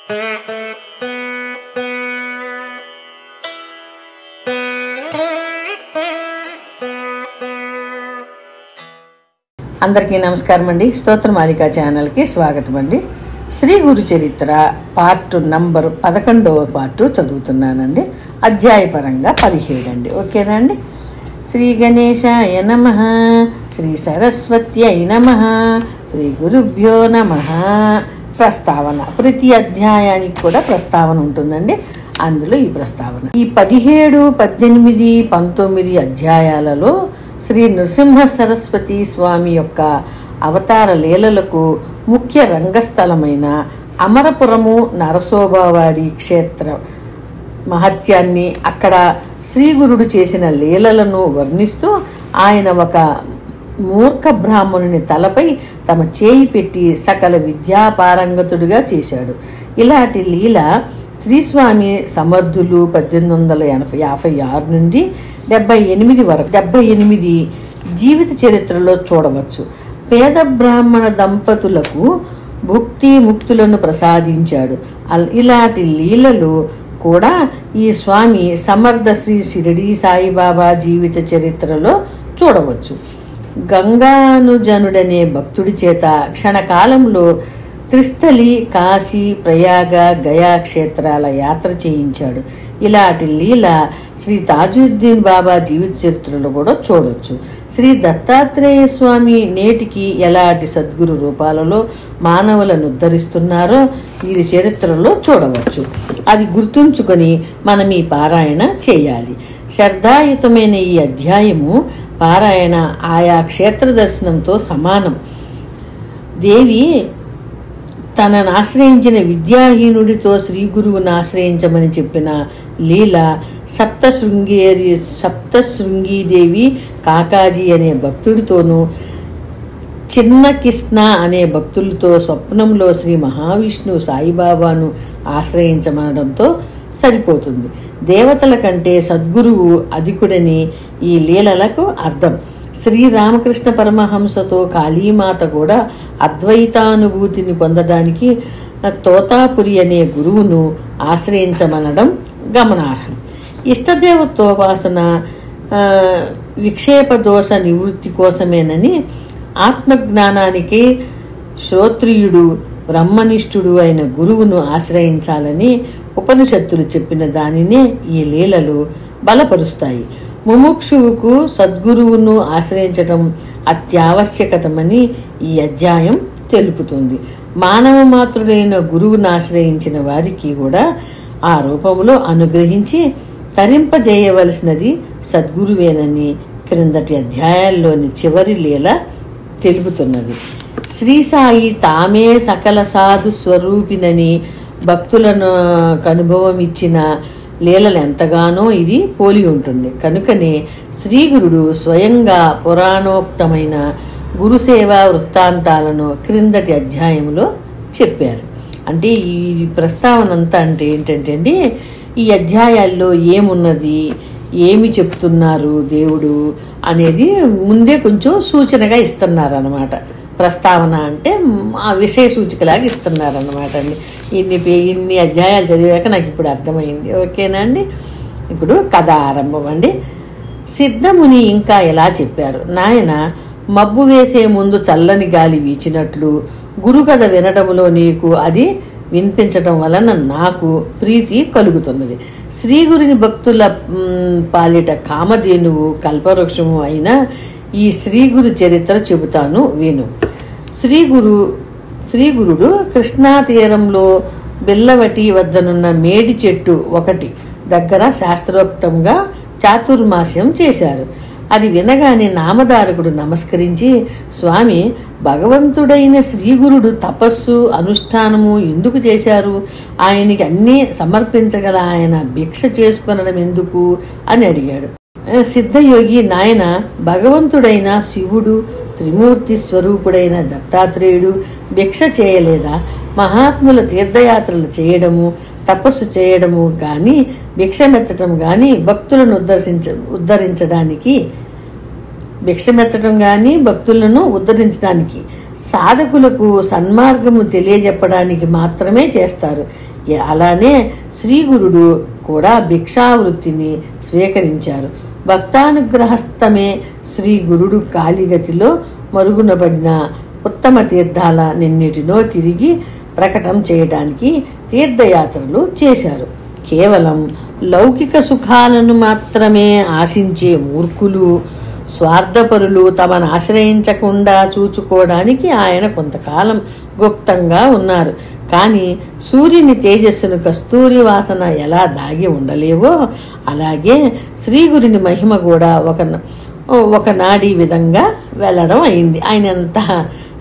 అందరికీ నమస్కారం అండి. స్తోత్రమాలిక ఛానల్కి స్వాగతం అండి. శ్రీ గురు చరిత్ర పార్ట్ నంబర్ 11వ పార్ట్ చదువుతున్నానండి. అధ్యాయపరంగా 17 అండి. ఓకేనా అండి. శ్రీ గణేశాయ నమః, శ్రీ సరస్వత్యై నమః, శ్రీ గురుభ్యో నమః. ప్రస్తావన, ప్రతి అధ్యాయానికి కూడా ప్రస్తావన ఉంటుందండి. అందులో ఈ ప్రస్తావన ఈ 17, 18, 19 అధ్యాయాలలో శ్రీ నృసింహ సరస్వతి స్వామి యొక్క అవతార లీలలకు ముఖ్య రంగస్థలమైన అమరపురము నరసోబావాడి క్షేత్ర మహత్యాన్ని, అక్కడ శ్రీగురుడు చేసిన లీలలను వర్ణిస్తూ ఆయన ఒక మూర్ఖ బ్రాహ్మణుని తలపై తమ చేయి పెట్టి సకల విద్యాపారంగతుడిగా చేశాడు. ఇలాంటి లీల శ్రీస్వామి సమర్థులు 1856 నుండి 78 వరకు 78 జీవిత చరిత్రలో చూడవచ్చు. పేద బ్రాహ్మణ దంపతులకు భుక్తి ముక్తులను ప్రసాదించాడు. ఇలాంటి లీలలు కూడా ఈ స్వామి సమర్థ శ్రీ షిరిడి సాయిబాబా జీవిత చరిత్రలో చూడవచ్చు. గంగానుజనుడనే భక్తుడి చేత క్షణకాలంలో త్రిస్థలి, కాశీ, ప్రయాగ, గయా క్షేత్రాల యాత్ర చేయించాడు. ఇలాంటి లీల శ్రీ తాజుద్దీన్ బాబా జీవిత చరిత్రలో కూడా చూడొచ్చు. శ్రీ దత్తాత్రేయ స్వామి నేటికి ఎలాంటి సద్గురు రూపాలలో మానవులను ఉద్ధరిస్తున్నారో వీరి చరిత్రలో చూడవచ్చు. అది గుర్తుంచుకొని మనం ఈ పారాయణ చేయాలి. శ్రద్ధాయుతమైన ఈ అధ్యాయము పారాయణ ఆయా క్షేత్ర దర్శనంతో సమానం. దేవి తనను ఆశ్రయించిన విద్యాహీనుడితో శ్రీ గురువును ఆశ్రయించమని చెప్పిన లీల సప్తశృంగీదేవి కాకాజీ అనే భక్తుడితోనూ చిన్న కృష్ణ అనే భక్తులతో స్వప్నంలో శ్రీ మహావిష్ణువు సాయిబాబాను ఆశ్రయించమనడంతో సరిపోతుంది. దేవతల కంటే సద్గురువు అధికుడని ఈ లీలలకు అర్థం. శ్రీరామకృష్ణ పరమహంసతో కాళీమాత కూడా అద్వైతానుభూతిని పొందడానికి తోతాపురి అనే గురువును ఆశ్రయించమనడం గమనార్హం. ఇష్టదేవతోపాసన విక్షేప దోష నివృత్తి కోసమేనని ఆత్మజ్ఞానానికి శ్రోత్రియుడు బ్రహ్మనిష్ఠుడు అయిన గురువును ఆశ్రయించాలని ఉపనిషత్తులు చెప్పిన దానినే ఈ లీలలు బలపరుస్తాయి. ముముక్షువుకు సద్గురువును ఆశ్రయించటం అత్యావశ్యకతమని ఈ అధ్యాయం తెలుపుతుంది. మానవ మాతృడైన గురువును ఆశ్రయించిన వారికి కూడా ఆ రూపంలో అనుగ్రహించి తరింపజేయవలసినది సద్గురువేనని క్రిందటి అధ్యాయాల్లోని చివరి లీల తెలుపుతున్నది. శ్రీ సాయి తామే సకల సాధు స్వరూపినని భక్తులను అనుభవం ఇచ్చిన లీలలు ఎంతగానో ఇది పోలి ఉంటుంది. కనుకనే శ్రీగురుడు స్వయంగా పురాణోక్తమైన గురుసేవా వృత్తాంతాలను క్రిందటి అధ్యాయంలో చెప్పారు. అంటే ఈ ప్రస్తావన అంతా అంటే ఏంటంటే అండి, ఈ అధ్యాయాల్లో ఏమున్నది, ఏమి చెప్తున్నారు దేవుడు అనేది ముందే కొంచెం సూచనగా ఇస్తున్నారు అన్నమాట. ప్రస్తావన అంటే ఆ విషయ సూచికలాగా ఇస్తున్నారన్నమాట అండి. ఇన్ని అధ్యాయాలు చదివాక నాకు ఇప్పుడు అర్థమైంది. ఓకేనా అండి. ఇప్పుడు కథ ఆరంభం అండి. సిద్ధముని ఇంకా ఎలా చెప్పారు. నాయన, మబ్బు వేసే ముందు చల్లని గాలి వీచినట్లు గురుకథ వినటంలో నీకు అది వినిపించటం వలన నాకు ప్రీతి కలుగుతున్నది. శ్రీగురుని భక్తుల పాలిట కామధేనువు కల్పవృక్షము అయిన ఈ శ్రీగురు చరిత్ర చెబుతాను విను. శ్రీగురుడు కృష్ణా తీరంలో బిల్లవటి వద్దనున్న మేడి చెట్టు ఒకటి దగ్గర శాస్త్రోక్తంగా చాతుర్మాస్యం చేశారు. అది వినగానే నామధారకుడు నమస్కరించి, స్వామి, భగవంతుడైన శ్రీగురుడు తపస్సు అనుష్ఠానము ఎందుకు చేశారు? ఆయనకి అన్నీ సమర్పించగల ఆయన భిక్ష చేసుకొనడం ఎందుకు అని అడిగాడు. సిద్ధయోగి, నాయన, భగవంతుడైన శివుడు, త్రిమూర్తి స్వరూపుడైన దత్తాత్రేయుడు భిక్ష చేయలేదా? మహాత్ముల తీర్థయాత్రలు చేయడము, తపస్సు చేయడము కానీ, భిక్షమెత్తటం కానీ భక్తులను ఉద్ధరించడానికి సాధకులకు సన్మార్గము తెలియజెప్పడానికి మాత్రమే చేస్తారు. అలానే శ్రీగురుడు కూడా భిక్షావృత్తిని స్వీకరించారు. భక్తానుగ్రహస్తమే శ్రీ గురుడు కాళీగతిలో మరుగునబడిన ఉత్తమ తీర్థాల నిన్నిటినో తిరిగి ప్రకటన చేయడానికి తీర్థయాత్రలు చేశారు. కేవలం లౌకిక సుఖాలను మాత్రమే ఆశించే మూర్ఖులు, స్వార్థపరులు తమను ఆశ్రయించకుండా చూచుకోవడానికి ఆయన కొంతకాలం గుప్తంగా ఉన్నారు. కానీ సూర్యుని తేజస్సును కస్తూరి వాసన ఎలా దాగి ఉండలేవో అలాగే శ్రీగురుని మహిమ కూడా ఒకనాడి విధంగా వెళ్ళడం అయింది. ఆయన ఎంత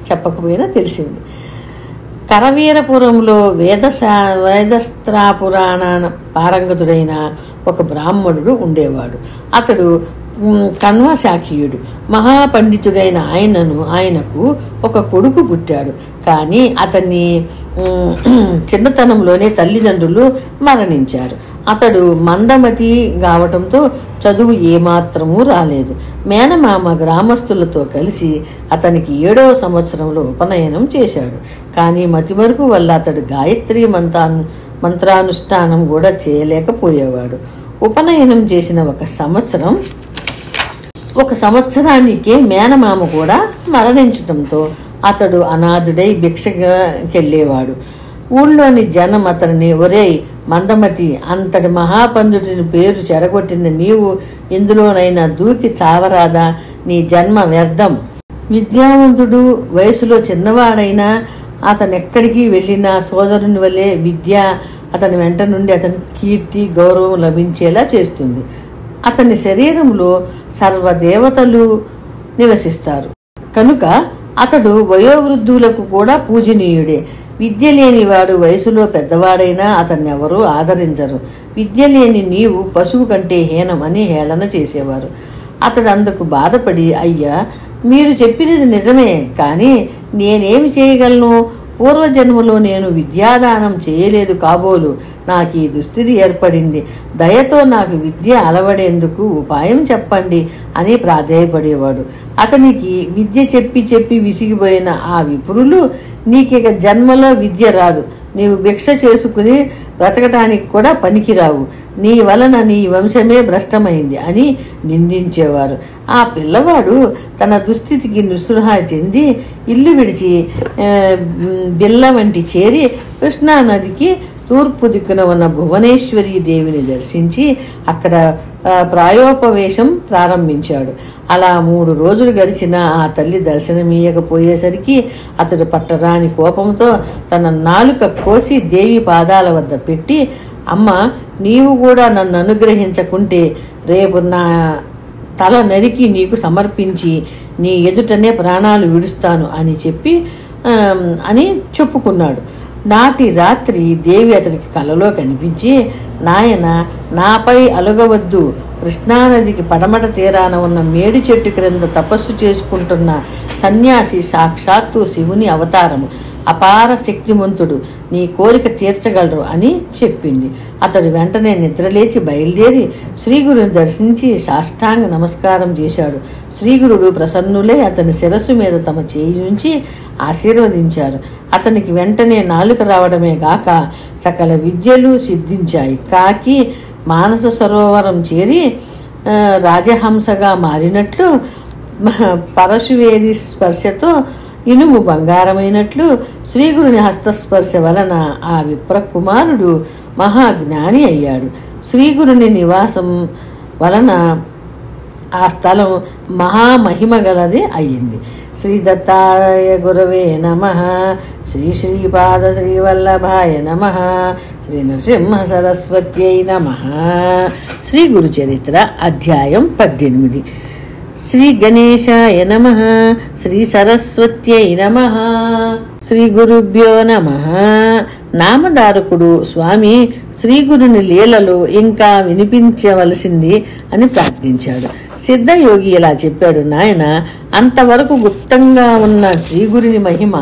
చెప్పకపోయినా తెలిసింది. కరవీరపురంలో వేదస్త్రా పురాణ పారంగతుడైన ఒక బ్రాహ్మణుడు ఉండేవాడు. అతడు కన్వశాఖీయుడు. మహాపండితుడైన ఆయనకు ఒక కొడుకు పుట్టాడు. కానీ అతన్ని చిన్నతనంలోనే తల్లిదండ్రులు మరణించారు. అతడు మందమతి కావటంతో చదువు ఏమాత్రమూ రాలేదు. మేనమామ గ్రామస్తులతో కలిసి అతనికి 7వ సంవత్సరంలో ఉపనయనం చేశాడు. కానీ మతిమరుపు వల్ల అతడు గాయత్రి మంత్రానుష్ఠానం కూడా చేయలేకపోయేవాడు. ఉపనయనం చేసిన ఒక సంవత్సరానికే మేనమామ కూడా మరణించటంతో అతడు అనాథుడై భిక్షకెళ్ళేవాడు. ఊళ్ళోని జనం అతడిని, ఒరేయ్ మందమతి, అంతటి మహాపండితుని పేరు చెడగొట్టిన నీవు ఇందులోనైనా దూకి చావరాదా? నీ జన్మ వ్యర్థం. విద్యావంతుడు, వయసులో చిన్నవాడైనా అతనెక్కడికి వెళ్ళినా సోదరుని వలె విద్య అతని వెంట నుండి అతనికి కీర్తి, గౌరవం లభించేలా చేస్తుంది. అతని శరీరంలో సర్వదేవతలు నివసిస్తారు కనుక అతడు వయోవృద్ధులకు కూడా పూజనీయుడే. విద్య లేనివాడు వయసులో పెద్దవాడైనా అతన్నెవరూ ఆదరించరు. విద్య లేని నీవు పశువు కంటే హీనం అని హేళన చేసేవారు. అతడు అందుకు బాధపడి, అయ్యా, మీరు చెప్పినది నిజమే, కానీ నేనేమి చేయగలను? పూర్వజన్మలో నేను విద్యాదానం చేయలేదు కాబోలు నాకు ఈ దుస్థితి ఏర్పడింది. దయతో నాకు విద్య అలవడేందుకు ఉపాయం చెప్పండి అని ప్రాధేయపడేవాడు. అతనికి విద్య చెప్పి విసిగిపోయిన ఆ విప్రులు, నీకిక జన్మలో విద్య రాదు, నీవు భిక్ష చేసుకుని బ్రతకటానికి కూడా పనికిరావు, నీ వలన నీ వంశమే భ్రష్టమైంది అని నిందించేవారు. ఆ పిల్లవాడు తన దుస్థితికి నిస్పృహ చెంది ఇల్లు విడిచి బిల్ల వంటి చేరి కృష్ణానదికి తూర్పు దిక్కున ఉన్న భువనేశ్వరీ దేవిని దర్శించి అక్కడ ప్రాయోపవేశం ప్రారంభించాడు. అలా 3 రోజులు గడిచిన ఆ తల్లి దర్శనమీయకపోయేసరికి అతడు పట్టరాని కోపంతో తన నాలుక కోసి దేవి పాదాల వద్ద పెట్టి, అమ్మ, నీవు కూడా నన్ను అనుగ్రహించకుంటే రేపు నా తల నరికి నీకు సమర్పించి నీ ఎదుటనే ప్రాణాలు విడుస్తాను అని చెప్పుకున్నాడు. నాటి రాత్రి దేవి అతడికి కలలో కనిపించి, నాయన, నాపై అలుగవద్దు, కృష్ణానదికి పడమట తీరాన ఉన్న మేడి చెట్టు క్రింద తపస్సు చేసుకుంటున్న సన్యాసి సాక్షాత్తు శివుని అవతారము, అపార శక్తిమంతుడు, నీ కోరిక తీర్చగలరు అని చెప్పింది. అతడు వెంటనే నిద్రలేచి బయలుదేరి శ్రీగురుని దర్శించి సాష్టాంగ నమస్కారం చేశాడు. శ్రీగురుడు ప్రసన్నులై అతని శిరస్సు మీద తమ చేయి ఉంచి ఆశీర్వదించారు. అతనికి వెంటనే నాలుక రావడమే గాక సకల విద్యలు సిద్ధించాయి. కాకి మానస సరోవరం చేరి రాజహంసగా మారినట్లు, పరశువేది స్పర్శతో ఇనుము బంగారమైనట్లు శ్రీగురుని హస్తస్పర్శ వలన ఆ విప్రకుమారుడు మహాజ్ఞాని అయ్యాడు. శ్రీగురుని నివాసం వలన ఆ స్థలం మహామహిమ గలది అయ్యింది. శ్రీ దత్తాయ గురవే నమః. శ్రీ శ్రీపాద శ్రీవల్లభాయ నమః. శ్రీ నరసింహ సరస్వత్యై నమః. శ్రీ గురు చరిత్ర అధ్యాయం 18. శ్రీ గణేశాయ నమః. శ్రీ సరస్వత్యై నమః. శ్రీ గురుభ్యో నమః. నామధారకుడు స్వామి శ్రీగురుని లీలలు ఇంకా వినిపించవలసింది అని ప్రార్థించాడు. సిద్ధయోగి ఇలా చెప్పాడు, నాయన, అంతవరకు గుప్తంగా ఉన్న శ్రీగురుని మహిమ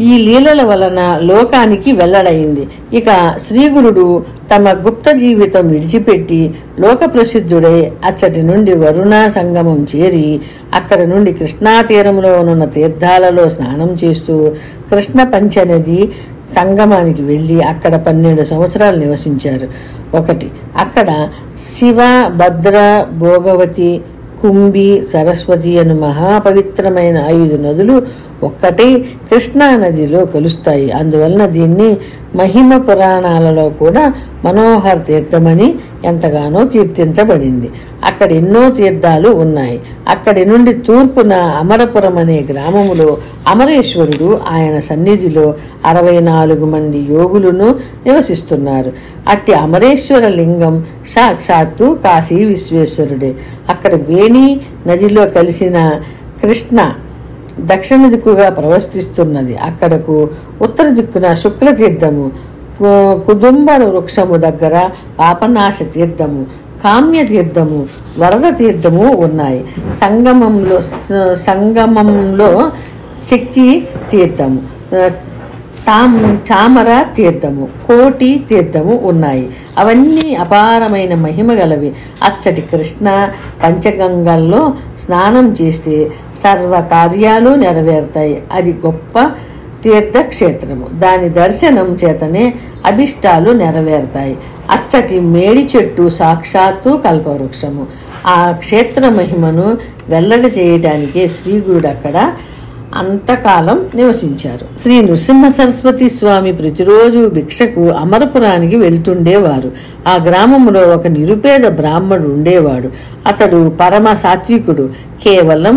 ఈ లీలల వలన లోకానికి వెల్లడైంది. ఇక శ్రీగురుడు తమ గుప్త జీవితం విడిచిపెట్టి లోక ప్రసిద్ధుడై అచ్చటి నుండి వరుణ సంగమం చేరి అక్కడ నుండి కృష్ణా తీరంలో ఉన్న తీర్థాలలో స్నానం చేస్తూ కృష్ణ పంచనది సంగమానికి వెళ్ళి అక్కడ 12 సంవత్సరాలు నివసించారు. ఒకటి, అక్కడ శివ, భద్ర, భోగవతి, కుంభి, సరస్వతి అను మహాపవిత్రమైన 5 నదులు ఒక్కటే కృష్ణా నదిలో కలుస్తాయి. అందువలన దీన్ని మహిమ పురాణాలలో కూడా మనోహర తీర్థమని ఎంతగానో కీర్తించబడింది. అక్కడ ఎన్నో తీర్థాలు ఉన్నాయి. అక్కడి నుండి తూర్పున అమరపురం అనే గ్రామములో అమరేశ్వరుడు ఆయన సన్నిధిలో 64 మంది యోగులను నివసిస్తున్నారు. అట్టి అమరేశ్వర లింగం సాక్షాత్తు కాశీ విశ్వేశ్వరుడే. అక్కడ వేణి నదిలో కలిసిన కృష్ణ దక్షిణ దిక్కుగా ప్రవహిస్తున్నది. అక్కడకు ఉత్తర దిక్కున శుక్లతీర్థము, కుదుంబర వృక్షము దగ్గర పాపనాశ తీర్థము, కామ్య తీర్థము, వరద తీర్థము ఉన్నాయి. సంగమంలో శక్తి తీర్థము, చామర తీర్థము, కోటి తీర్థము ఉన్నాయి. అవన్నీ అపారమైన మహిమ గలవి. అచ్చటి కృష్ణ పంచగంగల్లో స్నానం చేస్తే సర్వ కార్యాలు నెరవేరుతాయి. అది గొప్ప తీర్థక్షేత్రము. దాని దర్శనం చేతనే అభిష్టాలు నెరవేరుతాయి. అచ్చటి మేడి చెట్టు సాక్షాత్తు కల్పవృక్షము. ఆ క్షేత్ర మహిమను వెల్లడి చేయడానికే శ్రీగురుడు అక్కడ అంతకాలం నివసించారు. శ్రీ నృసింహ సరస్వతి స్వామి ప్రతిరోజు భిక్షకు అమరపురానికి వెళ్తుండేవారు. ఆ గ్రామంలో ఒక నిరుపేద బ్రాహ్మణుడు ఉండేవాడు. అతడు పరమ సాత్వికుడు. కేవలం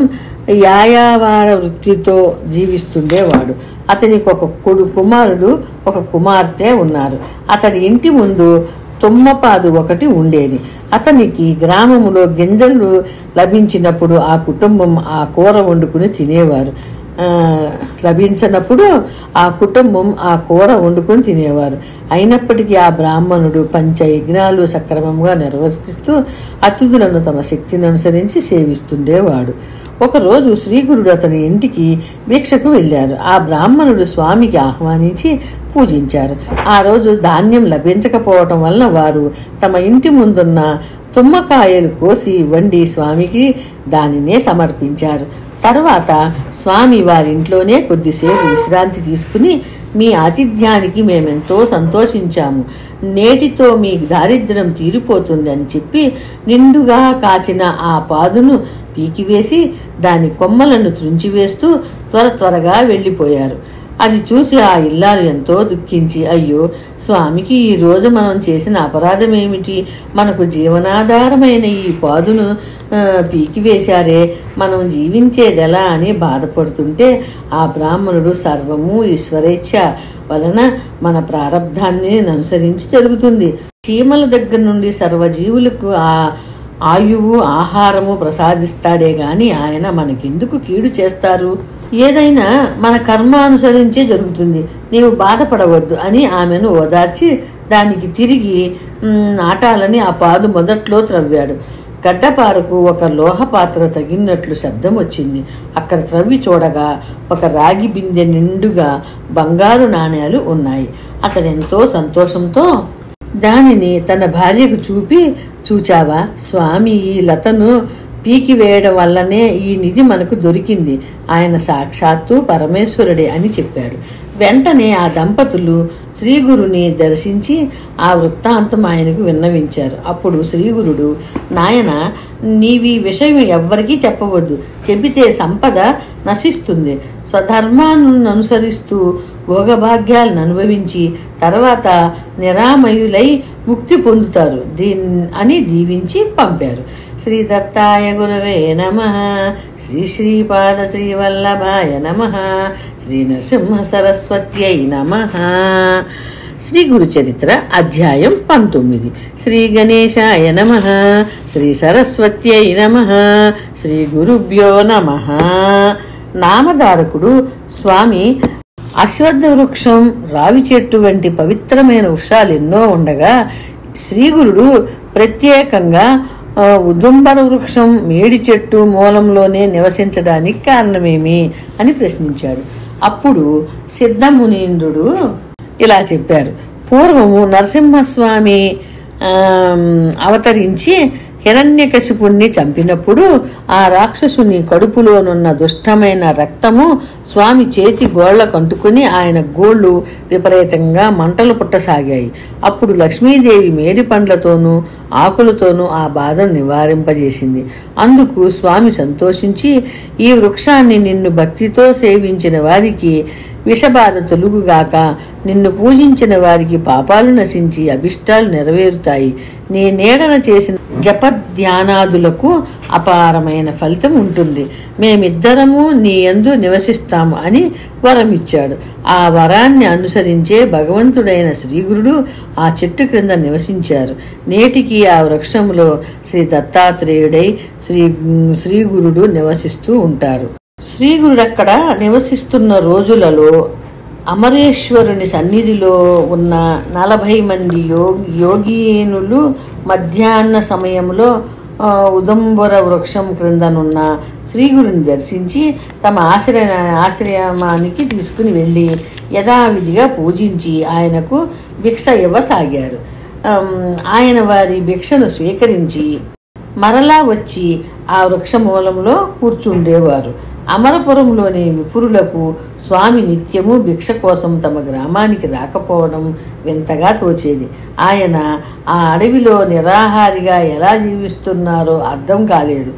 యాయావార వృత్తితో జీవిస్తుండేవాడు. అతనికి ఒక కుమారుడు, ఒక కుమార్తె ఉన్నారు. అతడి ఇంటి ముందు తుమ్మపాదు ఒకటి ఉండేది. అతనికి గ్రామములో గింజలు లభించినప్పుడు ఆ కుటుంబం ఆ కూర వండుకుని తినేవారు. లభించినప్పుడు ఆ కుటుంబం ఆ కూర వండుకొని తినేవారు. అయినప్పటికీ ఆ బ్రాహ్మణుడు పంచయజ్ఞాలు సక్రమంగా నిర్వర్తిస్తూ అతిథులను తమ శక్తిని అనుసరించి సేవిస్తుండేవాడు. ఒకరోజు శ్రీగురుడు అతని ఇంటికి భిక్షకు వెళ్ళారు. ఆ బ్రాహ్మణుడు స్వామికి ఆహ్వానించి పూజించారు. ఆ రోజు ధాన్యం లభించకపోవటం వలన వారు తమ ఇంటి ముందున్న తుమ్మకాయలు కోసి వండి స్వామికి దానినే సమర్పించారు. తర్వాత స్వామి వారింట్లోనే కొద్దిసేపు విశ్రాంతి తీసుకుని, మీ ఆతిథ్యానికి మేమెంతో సంతోషించాము, నేటితో మీ దారిద్ర్యం తీరిపోతుంది అని చెప్పి నిండుగా కాచిన ఆ పాదును పీకివేసి దాని కొమ్మలను త్రుంచివేస్తూ త్వరగా వెళ్ళిపోయారు. అది చూసి ఆ ఇల్లాలు ఎంతో దుఃఖించి, అయ్యో స్వామికి ఈ రోజు మనం చేసిన అపరాధం ఏమిటి? మనకు జీవనాధారమైన ఈ పాదును పీకివేశారే, మనం జీవించేదెలా అని బాధపడుతుంటే ఆ బ్రాహ్మణుడు సర్వము ఈశ్వరేచ్ఛ వలన మన ప్రారబ్ధాన్ని అనుసరించి జరుగుతుంది. చీమల దగ్గర నుండి సర్వజీవులకు ఆయువు ఆహారము ప్రసాదిస్తాడే గాని ఆయన మనకెందుకు కీడు చేస్తారు? ఏదైనా మన కర్మ అనుసరించే జరుగుతుంది, నీవు బాధపడవద్దు అని ఆమెను ఓదార్చి దానికి తిరిగి నాటాలని ఆ పాదు మొదట్లో త్రవ్వాడు. గడ్డపారకు ఒక లోహపాత్ర తగినట్లు శబ్దం వచ్చింది. అక్కడ త్రవ్వి చూడగా ఒక రాగి బిందె నిండుగా బంగారు నాణేలు ఉన్నాయి. అతడెంతో సంతోషంతో దానిని తన భార్యకు చూపి, చూచావా స్వామి, ఈ లతను పీకివేయడం వల్లనే ఈ నిధి మనకు దొరికింది. ఆయన సాక్షాత్తు పరమేశ్వరుడే అని చెప్పాడు. వెంటనే ఆ దంపతులు శ్రీగురుని దర్శించి ఆ వృత్తాంతం ఆయనకు విన్నవించారు. అప్పుడు శ్రీగురుడు, నాయన, నీవి విషయం ఎవ్వరికీ చెప్పవద్దు, చెబితే సంపద నశిస్తుంది. స్వధర్మాన్ని అనుసరిస్తూ భోగభాగ్యాలను అనుభవించి తర్వాత నిరామయులై ముక్తి పొందుతారు అని దీవించి పంపారు. శ్రీ దత్తాయ గురవే నమః. శ్రీ శ్రీపాద శ్రీవల్లభాయ నమః. శ్రీ నరసింహ సరస్వత్యై నమః. శ్రీ గురు చరిత్ర అధ్యాయం 19. శ్రీ గణేశాయ నమః. శ్రీ సరస్వత్యై నమః. శ్రీ గురుభ్యో నమః. నామధారకుడు స్వామి అశ్వత్థ వృక్షం, రావి చెట్టు వంటి పవిత్రమైన వృక్షాలు ఎన్నో ఉండగా శ్రీగురుడు ప్రత్యేకంగా ఉదుంబర వృక్షం, మేడి చెట్టు మూలంలోనే నివసించడానికి కారణమేమి అని ప్రశ్నించాడు. అప్పుడు సిద్ధమునీంద్రుడు ఇలా చెప్పారు. పూర్వము నరసింహస్వామి అవతరించి హిరణ్యకశిపుణ్ణి చంపినప్పుడు ఆ రాక్షసుని కడుపులోనున్న దుష్టమైన రక్తము స్వామి చేతి గోళ్లకంటుకుని ఆయన గోళ్లు విపరీతంగా మంటలు పుట్టసాగాయి. అప్పుడు లక్ష్మీదేవి మేడి పండ్లతోనూ ఆకులతోనూ ఆ బాధను నివారింపజేసింది. అందుకు స్వామి సంతోషించి, ఈ వృక్షాన్ని నిన్ను భక్తితో సేవించిన వారికి విషబాధ తొలుగుగాక, నిన్ను పూజించిన వారికి పాపాలు నశించి అభిష్టాలు నెరవేరుతాయి, నీ నీడన చేసిన జపధ్యానాదులకు అపారమైన ఫలితం ఉంటుంది, మేమిద్దరము నీ యందు నివసిస్తాము అని వరమిచ్చాడు. ఆ వరాన్ని అనుసరించే భగవంతుడైన శ్రీగురుడు ఆ చెట్టు క్రింద నివసించారు. నేటికి ఆ వృక్షంలో శ్రీ దత్తాత్రేయుడై శ్రీగురుడు నివసిస్తూ ఉంటారు. శ్రీగురుడక్కడ నివసిస్తున్న రోజులలో అమరేశ్వరుని సన్నిధిలో ఉన్న 40 మంది యోగీనులు మధ్యాహ్న సమయంలో ఉదంబర వృక్షం క్రిందనున్న శ్రీగురుని దర్శించి తమ ఆశ్రమానికి తీసుకుని వెళ్ళి యథావిధిగా పూజించి ఆయనకు భిక్ష ఇవ్వసాగారు. ఆయన వారి భిక్షను స్వీకరించి మరలా వచ్చి ఆ వృక్షమూలంలో కూర్చుండేవారు. అమరపురంలోని విపురులకు స్వామి నిత్యము భిక్ష కోసం తమ గ్రామానికి రాకపోవడం వింతగా తోచేది. ఆయన ఆ అడవిలో నిరాహారిగా ఎలా జీవిస్తున్నారో అర్థం కాలేదు.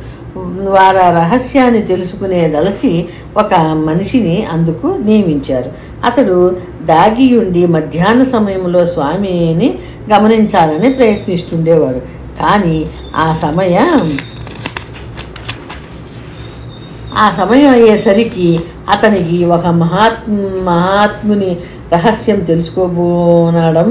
వారు ఆ రహస్యాన్ని తెలుసుకునే దలచి ఒక మనిషిని అందుకు నియమించారు. అతడు దాగియుండి మధ్యాహ్న సమయంలో స్వామిని గమనించాలని ప్రయత్నిస్తుండేవాడు. కానీ ఆ సమయం అయ్యేసరికి అతనికి ఒక మహాత్ముని రహస్యం తెలుసుకోబోనడం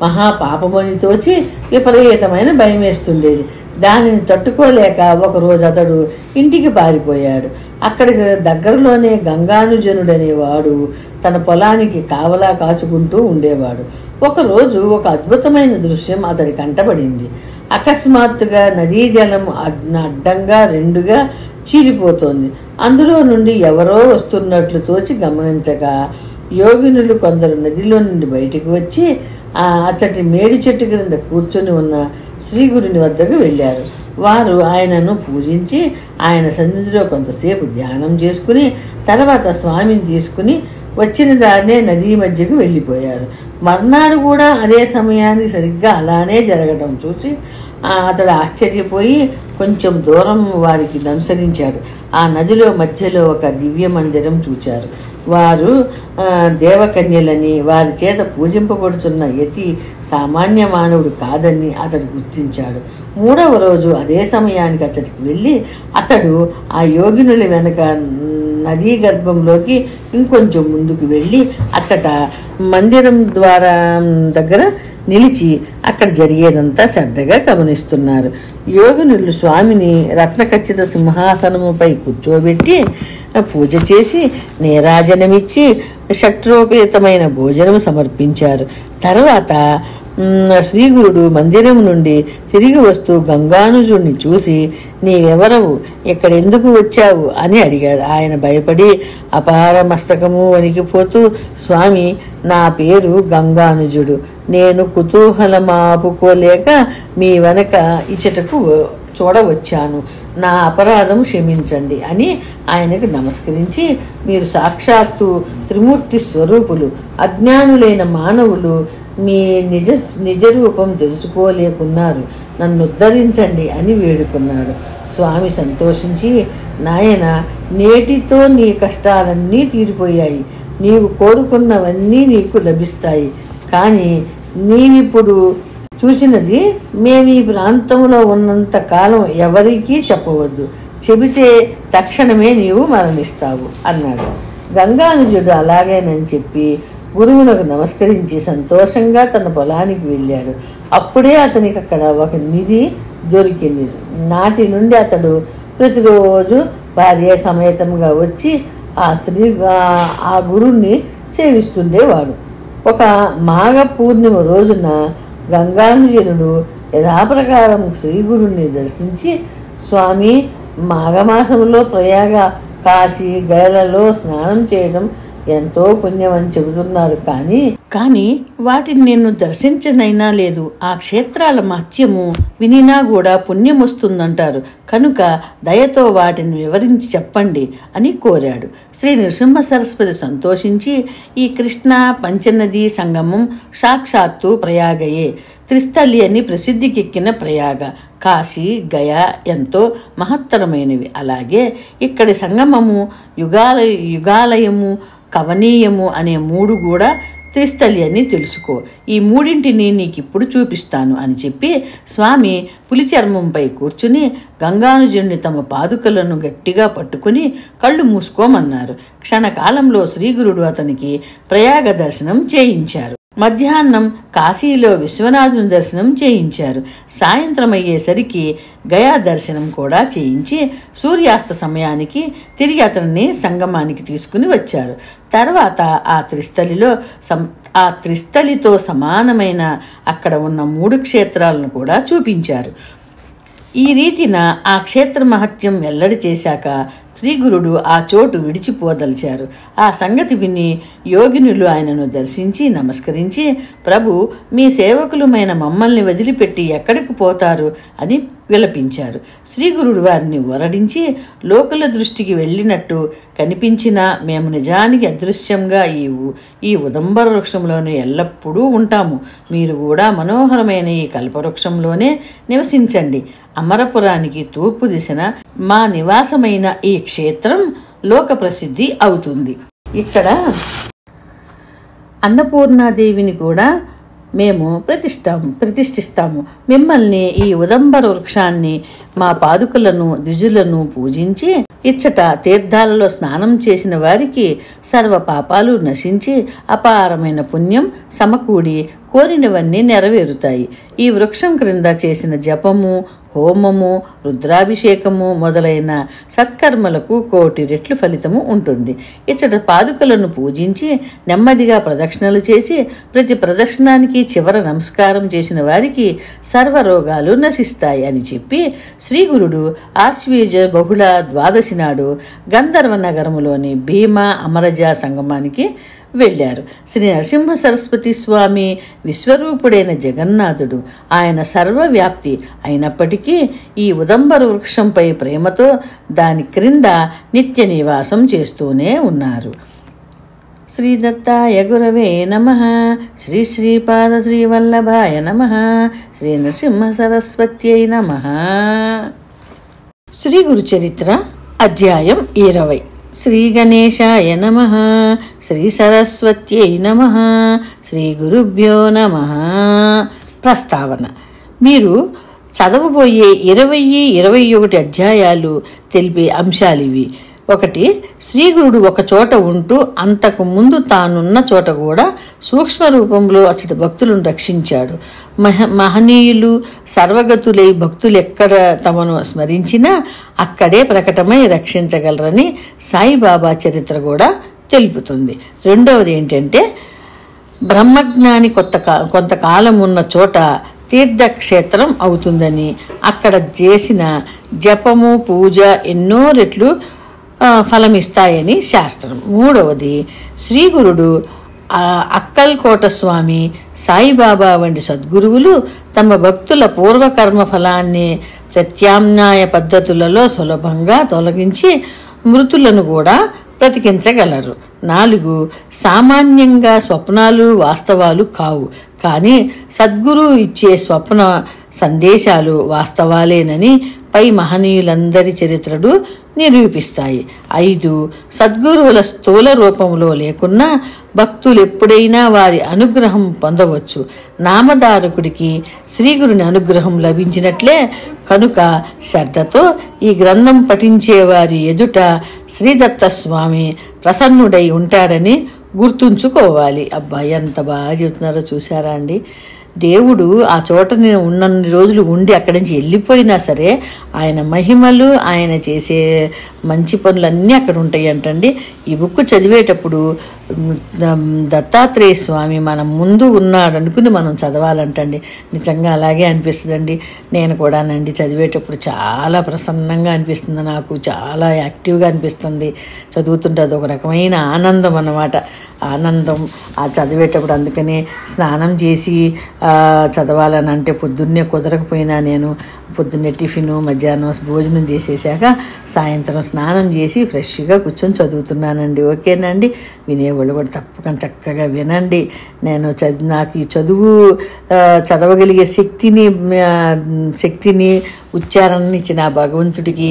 మహాపాపమని తోచి విపరీతమైన భయం వేస్తుండేది. దానిని తట్టుకోలేక ఒకరోజు అతడు ఇంటికి పారిపోయాడు. అక్కడికి దగ్గరలోనే గంగానుజనుడనేవాడు తన పొలానికి కావలా కాచుకుంటూ ఉండేవాడు. ఒకరోజు ఒక అద్భుతమైన దృశ్యం అతడి కంటపడింది. అకస్మాత్తుగా నదీ జలం అడ్డంగా రెండుగా చీలిపోతోంది. అందులో నుండి ఎవరో వస్తున్నట్లు తోచి గమనించగా యోగినులు కొందరు నదిలో నుండి బయటికి వచ్చి అచ్చటి మేడి చెట్టు క్రింద కూర్చొని ఉన్న శ్రీగురుని వద్దకు వెళ్ళారు. వారు ఆయనను పూజించి ఆయన సన్నిధిలో కొంతసేపు ధ్యానం చేసుకుని తర్వాత స్వామిని తీసుకుని వచ్చిన దారినే నదీ మధ్యకు వెళ్ళిపోయారు. మర్నాడు కూడా అదే సమయానికి సరిగ్గా అలానే జరగడం చూసి అతడు ఆశ్చర్యపోయి కొంచెం దూరం వారికి అనుసరించాడు. ఆ నదిలో మధ్యలో ఒక దివ్య మందిరం చూచారు. వారు దేవకన్యలని, వారి చేత పూజింపబడుతున్న యతి సామాన్య మానవుడు కాదని అతడు గుర్తించాడు. 3వ రోజు అదే సమయానికి అతడికి వెళ్ళి అతడు ఆ యోగినుల వెనక నదీ గర్భంలోకి ఇంకొంచెం ముందుకు వెళ్ళి అచ్చట మందిరం ద్వారం దగ్గర నిలిచి అక్కడ జరిగేదంతా శ్రద్ధగా గమనిస్తున్నారు. యోగినులు స్వామిని రత్నఖచ్చిత సింహాసనముపై కూర్చోబెట్టి పూజ చేసి నీరాజనమిచ్చి షట్రోపేతమైన భోజనం సమర్పించారు. తర్వాత శ్రీగురుడు మందిరం నుండి తిరిగి వస్తూ గంగానుజుడిని చూసి, నీవెవరవు, ఇక్కడెందుకు వచ్చావు అని అడిగాడు. ఆయన భయపడి అపార మస్తకము వణికిపోతూ, స్వామి, నా పేరు గంగానుజుడు, నేను కుతూహలమాపుకోలేక మీ వెనక ఇచ్చటకు చూడవచ్చాను, నా అపరాధం క్షమించండి అని ఆయనకు నమస్కరించి, మీరు సాక్షాత్తు త్రిమూర్తి స్వరూపులు, అజ్ఞానులైన మానవులు మీ నిజ రూపం తెలుసుకోలేకున్నారు, నన్ను ఉద్ధరించండి అని వేడుకున్నాడు. స్వామి సంతోషించి, నాయన, నేటితో నీ కష్టాలన్నీ తీరిపోయాయి, నీవు కోరుకున్నవన్నీ నీకు లభిస్తాయి. కానీ నీవిప్పుడు చూచినది మేము ఈ ప్రాంతంలో ఉన్నంత కాలం ఎవరికీ చెప్పవద్దు, చెబితే తక్షణమే నీవు మరణిస్తావు అన్నాడు. గంగానుజుడు అలాగేనని చెప్పి గురువులకు నమస్కరించి సంతోషంగా తన పొలానికి వెళ్ళాడు. అప్పుడే అతనికి అక్కడ ఒక నిధి దొరికింది. నాటి నుండి అతడు ప్రతిరోజు భార్య సమేతంగా వచ్చి ఆ గురువుని సేవిస్తుండేవాడు. ఒక మాఘ పూర్ణిమ రోజున గంగానుజనుడు యథాప్రకారం శ్రీగురుని దర్శించి, స్వామి, మాఘమాసంలో ప్రయాగ, కాశీ, గయలలో స్నానం చేయడం ఎంతో పుణ్యం అని చెబుతున్నారు. కానీ వాటిని నేను దర్శించనైనా లేదు. ఆ క్షేత్రాల మహత్యము వినినా కూడా పుణ్యం వస్తుందంటారు. కనుక దయతో వాటిని వివరించి చెప్పండి అని కోరాడు. శ్రీ నృసింహ సరస్వతి సంతోషించి, ఈ కృష్ణ పంచనదీ సంగమం సాక్షాత్తు ప్రయాగయే, త్రిస్థలి అని ప్రసిద్ధికెక్కిన ప్రయాగ. కాశీ, గయా ఎంతో మహత్తరమైనవి. అలాగే ఇక్కడి సంగమము, యుగాలయము, కవనీయము అనే 3 కూడా త్రిస్థలి అని తెలుసుకో. ఈ 3ంటిని నీకిప్పుడు చూపిస్తాను అని చెప్పి స్వామి పులి చర్మంపై కూర్చుని గంగానుజుణ్ణి తమ పాదుకలను గట్టిగా పట్టుకుని కళ్ళు మూసుకోమన్నారు. క్షణకాలంలో శ్రీగురుడు అతనికి ప్రయాగ దర్శనం చేయించారు. మధ్యాహ్నం కాశీలో విశ్వనాథుని దర్శనం చేయించారు. సాయంత్రం అయ్యేసరికి గయా దర్శనం కూడా చేయించి సూర్యాస్త సమయానికి తిరిగి అతన్ని సంగమానికి తీసుకుని వచ్చారు. తర్వాత ఆ త్రిస్థలితో సమానమైన అక్కడ ఉన్న 3 క్షేత్రాలను కూడా చూపించారు. ఈ రీతిన ఆ క్షేత్ర మహత్యం వెల్లడి చేశాక శ్రీగురుడు ఆ చోటు విడిచిపోదలిచారు. ఆ సంగతి విని యోగినులు ఆయనను దర్శించి నమస్కరించి, ప్రభు, మీ సేవకులమైన మమ్మల్ని వదిలిపెట్టి ఎక్కడికి పోతారు అని విలపించారు. శ్రీగురుడు వారిని వరడించి, లోకుల దృష్టికి వెళ్ళినట్టు కనిపించినా మేము నిజానికి అదృశ్యంగా ఈ ఉదంబర వృక్షంలోనే ఎల్లప్పుడూ ఉంటాము. మీరు కూడా మనోహరమైన ఈ కల్పవృక్షంలోనే నివసించండి. అమరపురానికి తూర్పు దిశన మా నివాసమైన ఈ క్షేత్రం లోక ప్రసిద్ధి అవుతుంది. ఇక్కడ అన్నపూర్ణాదేవిని కూడా మేము ప్రతిష్ఠిస్తాము. మిమ్మల్ని, ఈ ఉదంబర వృక్షాన్ని, మా పాదుకలను, ద్విజులను పూజించి ఇచ్చట తీర్థాలలో స్నానం చేసిన వారికి సర్వ పాపాలు నశించి అపారమైన పుణ్యం సమకూడి కోరినవన్నీ నెరవేరుతాయి. ఈ వృక్షం క్రింద చేసిన జపము, హోమము, రుద్రాభిషేకము మొదలైన సత్కర్మలకు 1,000,000 రెట్లు ఫలితము ఉంటుంది. ఇచ్చట పాదుకలను పూజించి నెమ్మదిగా ప్రదక్షిణలు చేసి ప్రతి ప్రదక్షిణానికి చివర నమస్కారం చేసిన వారికి సర్వరోగాలు నశిస్తాయి అని చెప్పి శ్రీగురుడు ఆశ్వీజ బహుళ ద్వాదశి నాడు గంధర్వ నగరములోని భీమా అమరజ సంగమానికి వెళ్ళారు. శ్రీ నరసింహ సరస్వతి స్వామి విశ్వరూపుడైన జగన్నాథుడు. ఆయన సర్వవ్యాప్తి అయినప్పటికీ ఈ ఉదంబర వృక్షంపై ప్రేమతో దాని క్రింద నిత్య నివాసం చేస్తూనే ఉన్నారు. శ్రీ దత్తాయ గురవే నమః. శ్రీ శ్రీపాద శ్రీవల్లభాయ నమః. శ్రీ నరసింహ సరస్వత్యై నమః. శ్రీ గురు చరిత్ర అధ్యాయం 20. శ్రీ గణేశాయ నమః. శ్రీ సరస్వత్యై నమః. శ్రీ గురుభ్యో నమః. ప్రస్తావన. మీరు చదవబోయే 20, 21 అధ్యాయాలు తెలిపే అంశాలివి. 1. శ్రీగురుడు ఒక చోట ఉంటూ అంతకు ముందు తానున్న చోట కూడా సూక్ష్మ రూపంలో అతడి భక్తులను రక్షించాడు. మహనీయులు సర్వగతులై భక్తులెక్కడ తమను స్మరించినా అక్కడే ప్రకటమై రక్షించగలరని సాయిబాబా చరిత్ర కూడా తెలుపుతుంది. 2వది ఏంటంటే, బ్రహ్మజ్ఞాని కొంతకాలం ఉన్న చోట తీర్థక్షేత్రం అవుతుందని, అక్కడ చేసిన జపము, పూజ ఎన్నో రెట్లు ఫలమిస్తాయని శాస్త్రం. 3వది, శ్రీగురుడు, అక్కల్కోట స్వామి, సాయిబాబా వంటి సద్గురువులు తమ భక్తుల పూర్వకర్మ ఫలాన్ని ప్రత్యామ్నాయ పద్ధతులలో సులభంగా తొలగించి మృతులను కూడా బ్రతికించగలరు. 4. సామాన్యంగా స్వప్నాలు వాస్తవాలు కావు, కానీ సద్గురు ఇచ్చే స్వప్న సందేశాలు వాస్తవాలేనని పై మహనీయులందరి చరిత్రలు నిరూపిస్తాయి. 5. సద్గురువుల స్థూల రూపంలో లేకున్నా భక్తులు ఎప్పుడైనా వారి అనుగ్రహం పొందవచ్చు. నామధారకుడికి శ్రీగురుని అనుగ్రహం లభించినట్లే. కనుక శ్రద్ధతో ఈ గ్రంథం పఠించే వారి ఎదుట శ్రీదత్త స్వామి ప్రసన్నుడై ఉంటాడని గుర్తుంచుకోవాలి. అబ్బా, ఎంత బాగా చెబుతున్నారో చూసారా అండి. దేవుడు ఆ చోటని ఉన్నన్ని రోజులు ఉండి అక్కడి నుంచి వెళ్ళిపోయినా సరే ఆయన మహిమలు, ఆయన చేసే మంచి పనులన్నీ అక్కడ ఉంటాయి అంటండి. ఈ బుక్ చదివేటప్పుడు దత్తాత్రేయ స్వామి మన ముందు ఉన్నాడు అనుకుని మనం చదవాలంటండి. నిజంగా అలాగే అనిపిస్తుందండి. నేను కూడానండి చదివేటప్పుడు చాలా ప్రసన్నంగా అనిపిస్తుంది, నాకు చాలా యాక్టివ్గా అనిపిస్తుంది. చదువుతుంటే అదొక రకమైన ఆనందం అన్నమాట. ఆనందం ఆ చదివేటప్పుడు. అందుకని స్నానం చేసి చదవాలని అంటే పొద్దున్నే కుదరకపోయినా నేను పొద్దున్నే టిఫిను, మధ్యాహ్నం భోజనం చేసేసాక సాయంత్రం స్నానం చేసి ఫ్రెష్గా కూర్చొని చదువుతున్నానండి. ఓకేనండి, వినేవాళ్ళు కూడా తప్పకుండా చక్కగా వినండి. నేను నాకు ఈ చదువు చదవగలిగే శక్తిని ఉచ్చారణని ఇచ్చిన భగవంతుడికి,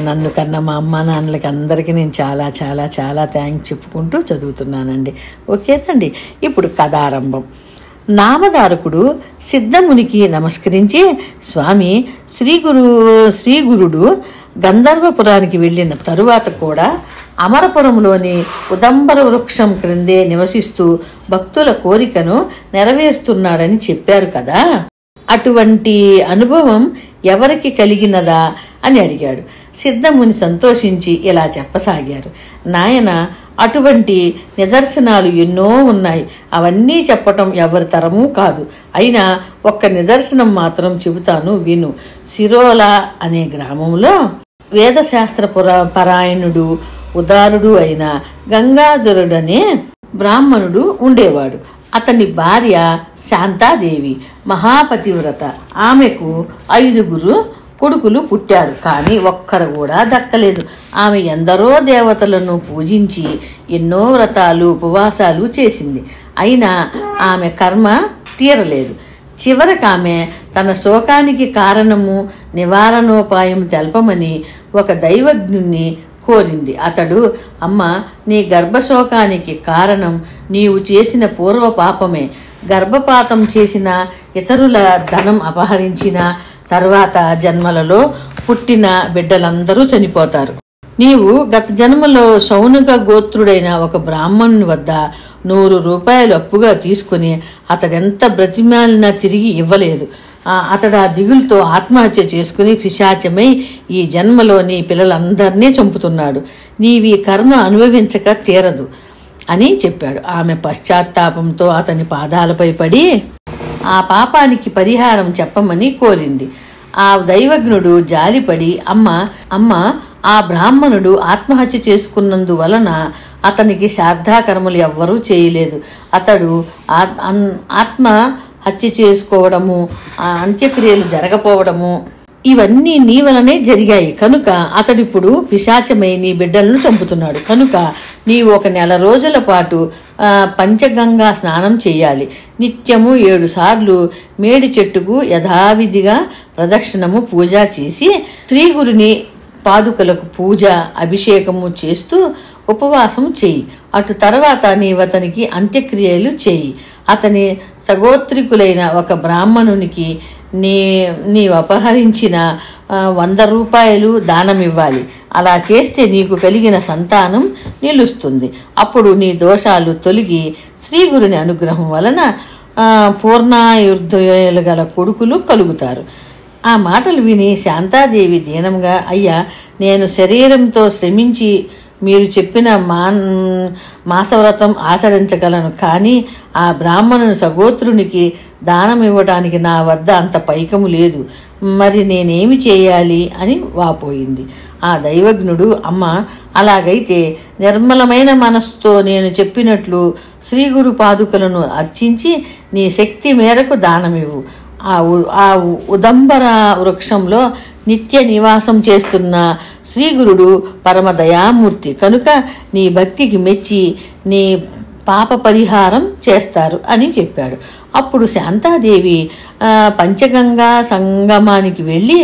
నన్ను కన్నా మా అమ్మ నాన్నలకి అందరికీ నేను చాలా చాలా చాలా థ్యాంక్స్ చెప్పుకుంటూ చదువుతున్నానండి. ఓకేనండి, ఇప్పుడు కథారంభం. నామధారకుడు సిద్ధమునికి నమస్కరించి, స్వామి శ్రీగురుడు గంధర్వపురానికి వెళ్ళిన తరువాత కూడా అమరపురంలోని ఉదంబర వృక్షం క్రిందే నివసిస్తూ భక్తుల కోరికను నెరవేరుస్తున్నాడని చెప్పారు కదా, అటువంటి అనుభవం ఎవరికి కలిగినదా అని అడిగాడు. సిద్ధముని సంతోషించి ఇలా చెప్పసాగారు. నాయన, అటువంటి నిదర్శనాలు ఎన్నో ఉన్నాయి. అవన్నీ చెప్పటం ఎవరి తరమూ కాదు. అయినా ఒక్క నిదర్శనం మాత్రం చెబుతాను, విను. సిరోల అనే గ్రామంలో వేదశాస్త్ర పరాయణుడు, ఉదారుడు అయిన గంగాధరుడనే బ్రాహ్మణుడు ఉండేవాడు. అతని భార్య శాంతాదేవి మహాపతివ్రత. ఆమెకు 5 కొడుకులు పుట్టారు, కానీ ఒక్కరు కూడా దక్కలేదు. ఆమె ఎందరో దేవతలను పూజించి ఎన్నో వ్రతాలు, ఉపవాసాలు చేసింది. అయినా ఆమె కర్మ తీరలేదు. చివరికి ఆమె తన శోకానికి కారణము, నివారణోపాయం తెలపమని ఒక దైవజ్ఞుణ్ణి కోరింది. అతడు, అమ్మ, నీ గర్భశోకానికి కారణం నీవు చేసిన పూర్వ పాపమే. గర్భపాతం చేసిన, ఇతరుల ధనం అపహరించిన తర్వాత జన్మలలో పుట్టిన బిడ్డలందరూ చనిపోతారు. నీవు గత జన్మలో శౌనక గోత్రుడైన ఒక బ్రాహ్మణుని వద్ద 100 రూపాయలు అప్పుగా తీసుకుని అతడెంత బ్రతిమాలినా తిరిగి ఇవ్వలేదు. అతడు ఆ దిగులుతో ఆత్మహత్య చేసుకుని పిశాచమై ఈ జన్మలోని పిల్లలందరినీ చంపుతున్నాడు. నీవి కర్మ అనుభవించక తీరదు అని చెప్పాడు. ఆమె పశ్చాత్తాపంతో అతని పాదాలపై పడి ఆ పాపానికి పరిహారం చెప్పమని కోరింది. ఆ దైవజ్ఞుడు జాలిపడి, అమ్మ, ఆ బ్రాహ్మణుడు ఆత్మహత్య చేసుకున్నందువలన అతనికి శ్రాద్ధకర్మలు ఎవ్వరూ చేయలేదు. అతడు ఆత్మ హత్య చేసుకోవడము, అంత్యక్రియలు జరగపోవడము ఇవన్నీ నీ వలనే జరిగాయి. కనుక అతడిప్పుడు పిశాచమై నీ బిడ్డలను చంపుతున్నాడు. కనుక నీవు 1 నెల రోజుల పాటు పంచగంగా స్నానం చేయాలి. నిత్యము 7 సార్లు మేడి చెట్టుకు యథావిధిగా ప్రదక్షిణము పూజ చేసి శ్రీగురుని పాదుకలకు పూజ, అభిషేకము చేస్తూ ఉపవాసం చేయి. అటు తర్వాత నీవతనికి అంత్యక్రియలు చేయి. అతని సగోత్రికులైన ఒక బ్రాహ్మణునికి నీవు అపహరించిన 100 రూపాయలు దానమివ్వాలి. అలా చేస్తే నీకు కలిగిన సంతానం నిలుస్తుంది. అప్పుడు నీ దోషాలు తొలగి శ్రీగురుని అనుగ్రహం వలన పూర్ణాయుర్ధయులు గల కొడుకులు కలుగుతారు. ఆ మాటలు విని శాంతాదేవి దీనంగా, అయ్యా, నేను శరీరంతో శ్రమించి మీరు చెప్పిన మాసవ్రతం ఆచరించగలను, కానీ ఆ బ్రాహ్మణుని సగోత్రునికి దానం ఇవ్వడానికి నా వద్ద అంత పైకము లేదు. మరి నేనేమి చేయాలి అని వాపోయింది. ఆ దైవజ్ఞుడు, అమ్మ, అలాగైతే నిర్మలమైన మనస్సుతో నేను చెప్పినట్లు శ్రీగురు పాదుకలను అర్చించి నీ శక్తి మేరకు దానమివ్వు. ఆ ఉదంబర వృక్షంలో నిత్య నివాసం చేస్తున్న శ్రీగురుడు పరమదయామూర్తి కనుక నీ భక్తికి మెచ్చి నీ పాప పరిహారం చేస్తారు అని చెప్పాడు. అప్పుడు శాంతాదేవి పంచగంగా సంగమానికి వెళ్ళి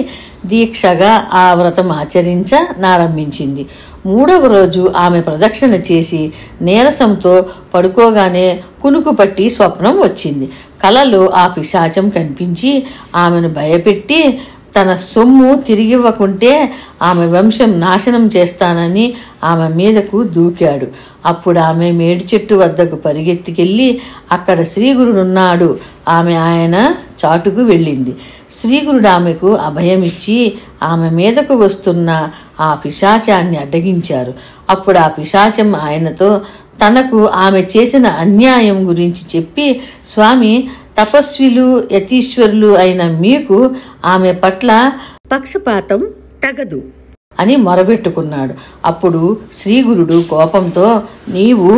దీక్షగా ఆ వ్రతం ఆచరించనారంభించింది. 3వ రోజు ఆమె ప్రదక్షిణ చేసి నీరసంతో పడుకోగానే కునుకు పట్టి స్వప్నం వచ్చింది. కలలో ఆ పిశాచం కనిపించి ఆమెను భయపెట్టి తన సొమ్ము తిరిగివ్వకుంటే ఆమె వంశం నాశనం చేస్తానని ఆమె మీదకు దూకాడు. అప్పుడు ఆమె మేడి చెట్టు వద్దకు పరిగెత్తికెళ్ళి అక్కడ శ్రీగురుడున్నాడు ఆయన చాటుకు వెళ్ళింది. శ్రీగురుడు ఆమెకు అభయమిచ్చి ఆమె మీదకు వస్తున్న ఆ పిశాచాన్ని అడ్డగించారు. అప్పుడు ఆ పిశాచం ఆయనతో తనకు ఆమె చేసిన అన్యాయం గురించి చెప్పి, స్వామి, తపస్విలు యతీశ్వరులు అయిన మీకు ఆమె పట్ల పక్షపాతం తగదు అని మొరబెట్టుకున్నాడు. అప్పుడు శ్రీగురుడు కోపంతో, నీవు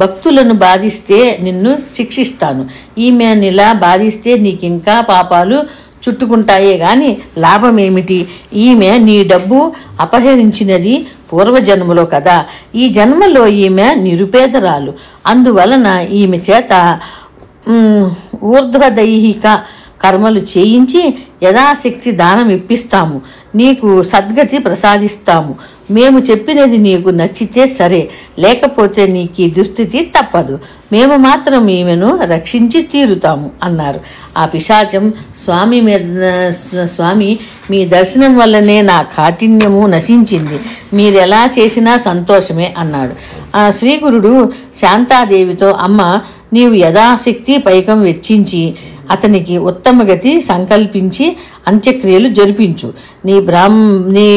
భక్తులను బాధిస్తే నిన్ను శిక్షిస్తాను, ఈమె ఇలా బాధిస్తే నీకింకా పాపాలు చుట్టుకుంటాయే గాని లాభమేమిటి? ఈమె నీ డబ్బు అపహరించినది పూర్వజన్మలో కదా, ఈ జన్మలో ఈమె నిరుపేదరాలు, అందువలన ఈమె చేత ఊర్ధ్వదైహిక కర్మలు చేయించి యథాశక్తి దానం ఇప్పిస్తాము, నీకు సద్గతి ప్రసాదిస్తాము. మేము చెప్పినది నీకు నచ్చితే సరే, లేకపోతే నీకు ఈ దుస్థితి తప్పదు. మేము మాత్రం ఈమెను రక్షించి తీరుతాము అన్నారు. ఆ పిశాచం స్వామి, మీ దర్శనం వల్లనే నా కాఠిన్యము నశించింది, మీరెలా చేసినా సంతోషమే అన్నాడు. ఆ శ్రీగురుడు శాంతాదేవితో, అమ్మ, నీవు యథాశక్తి పైకం వెచ్చించి అతనికి ఉత్తమగతి సంకల్పించి అంత్యక్రియలు జరిపించు. నీ